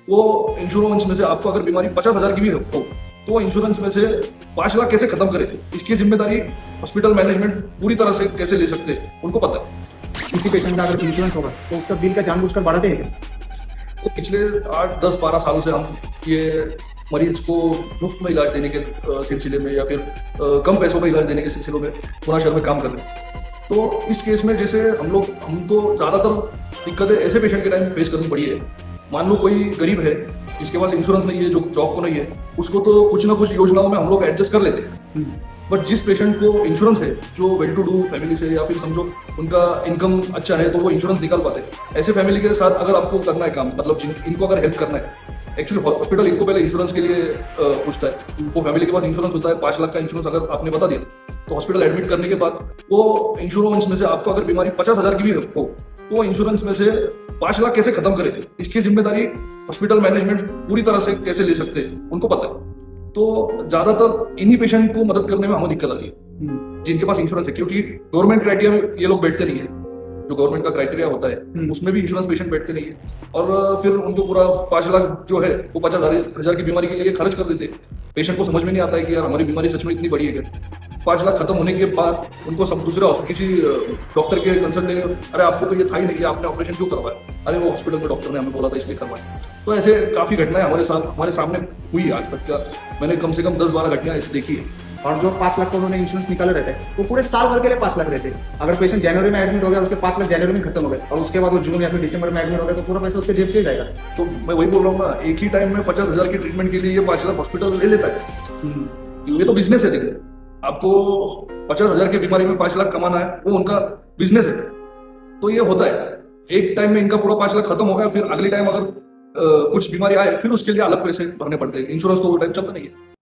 वो इंश्योरेंस में से आपको अगर बीमारी 50,000 की भी हो तो इंश्योरेंस में से 5 लाख कैसे खत्म करे, इसकी जिम्मेदारी हॉस्पिटल मैनेजमेंट पूरी तरह से कैसे ले सकते हैं उनको पता है। किसी पेशेंट का अगर इंश्योरेंस होगा तो उसका बिल का जानबूझकर बढ़ाते हैं क्या? तो पिछले 8, 10, 12 सालों से हम ये मरीज को मुफ्त में इलाज देने के सिलसिले में या फिर कम पैसों में इलाज देने के सिलसिले में पुणे शहर में काम कर रहे हैं। तो इस केस में जैसे हमको ज़्यादातर दिक्कतें ऐसे पेशेंट के टाइम फेस करनी पड़ी है। मान लो कोई गरीब है जिसके पास इंश्योरेंस नहीं है, जो जॉब को नहीं है, उसको तो कुछ ना कुछ योजनाओं में हम लोग एडजस्ट कर लेते हैं। बट जिस पेशेंट को इंश्योरेंस है, जो वेल टू डू फैमिली से या फिर समझो उनका इनकम अच्छा है तो वो इंश्योरेंस निकाल पाते हैं। ऐसे फैमिली के साथ अगर आपको करना है काम, मतलब इनको अगर हेल्प करना है, एक्चुअली हॉस्पिटल इनको पहले इंश्योरेंस के लिए पूछता है। वो फैमिली के पास इंश्योरेंस होता है, 5 लाख का इंश्योरेंस अगर आपने बता दिया तो हॉस्पिटल एडमिट करने के बाद वो इंश्योरेंस में से आपको अगर बीमारी 50,000 की भी हो तो इंश्योरेंस में से 5 लाख कैसे खत्म करे, इसकी जिम्मेदारी हॉस्पिटल मैनेजमेंट पूरी तरह से कैसे ले सकते हैं उनको पता है। तो ज्यादातर इन्हीं पेशेंट को मदद करने में हमें दिक्कत आती है जिनके पास इंश्योरेंस है, क्योंकि गवर्नमेंट क्राइटेरिया में ये लोग बैठते नहीं है। जो गवर्नमेंट का क्राइटेरिया होता है उसमें भी इंश्योरेंस पेशेंट बैठते नहीं है, और फिर उनको पूरा 5 लाख जो है वो 50,000 की बीमारी के लिए खर्च कर देते हैं। पेशेंट को समझ में नहीं आता है कि यार हमारी बीमारी सच में इतनी बड़ी है क्या। 5 लाख खत्म होने के बाद उनको सब दूसरे किसी डॉक्टर के कंसल्ट लेने, अरे आपको तो ये था ही नहीं कि आपने ऑपरेशन क्यों करवाया, अरे वो हॉस्पिटल में डॉक्टर ने हमें बोला था इसलिए करवाया। तो ऐसे काफी घटनाएं हमारे सामने हुई आज तक का। मैंने कम से कम 10-12 घटनाएं ऐसी देखी है। और जो 5 लाख का उन्होंने इंश्योरेंस निकाले रहते हैं वो पूरे साल भर के लिए 5 लाख रहते हैं। अगर पेशेंट जनवरी में एडमिट हो गया, उसके 5 लाख जनवरी में खत्म हो गए और उसके बाद वो जून या फिर दिसंबर में एडमिट हो गया तो पूरा पैसा उसके जेब से ही जाएगा। तो मैं वही बोल रहा हूँ ना, एक ही टाइम में 50,000 की ट्रीटमेंट के लिए ये 5 लाख हॉस्पिटल ले लेता है। ये तो बिजनेस है। देखिए, आपको 50,000 की बीमारी में 5 लाख कमाना है, वो उनका बिजनेस है। तो ये होता है, एक टाइम में इनका पूरा 5 लाख खत्म हो गया, फिर अगले टाइम अगर कुछ बीमारी आए फिर उसके लिए अलग पैसे भरने पड़ते हैं। इंश्योरेंस तो वो टाइम चलता नहीं है।